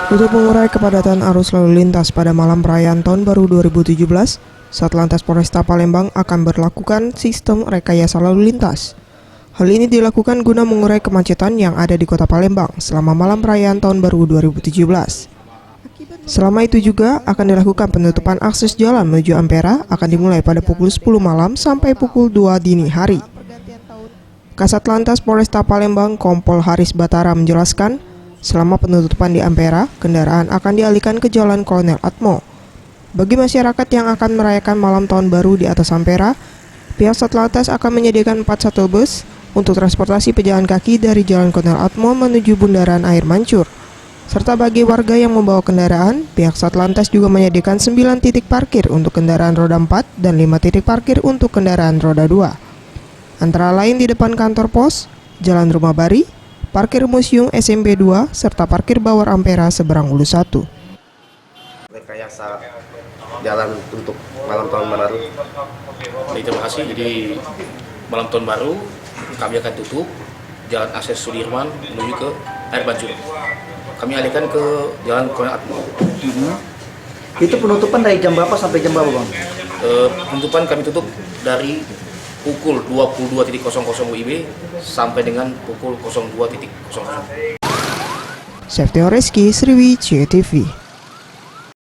Untuk mengurai kepadatan arus lalu lintas pada malam perayaan Tahun Baru 2017, Satlantas Polresta Palembang akan berlakukan sistem rekayasa lalu lintas. Hal ini dilakukan guna mengurai kemacetan yang ada di Kota Palembang selama malam perayaan Tahun Baru 2017. Selama itu juga akan dilakukan penutupan akses jalan menuju Ampera akan dimulai pada pukul 10 malam sampai pukul 2 dini hari. Kasat Lantas Polresta Palembang Kompol Haris Batara menjelaskan, selama penutupan di Ampera, kendaraan akan dialihkan ke Jalan Kolonel Atmo. Bagi masyarakat yang akan merayakan malam tahun baru di atas Ampera, pihak Satlantas akan menyediakan 4 shuttle bus untuk transportasi pejalan kaki dari Jalan Kolonel Atmo menuju Bundaran Air Mancur. Serta bagi warga yang membawa kendaraan, pihak Satlantas juga menyediakan 9 titik parkir untuk kendaraan roda 4 dan 5 titik parkir untuk kendaraan roda 2. Antara lain di depan kantor pos, Jalan Rumah Bari, parkir Museum SMP 2, serta parkir Bawar Ampera seberang Ulu 1. Rekayasa jalan untuk malam tahun baru. Terima kasih. Jadi malam tahun baru kami akan tutup Jalan Akses Sudirman menuju ke Air Mancur. Kami alihkan ke Jalan Kolonel Atmo. Itu penutupan dari jam berapa sampai jam berapa, Bang? Penutupan kami tutup dari pukul 22.00 WIB sampai dengan pukul 02.00. Septio Reski, Sriwijaya TV.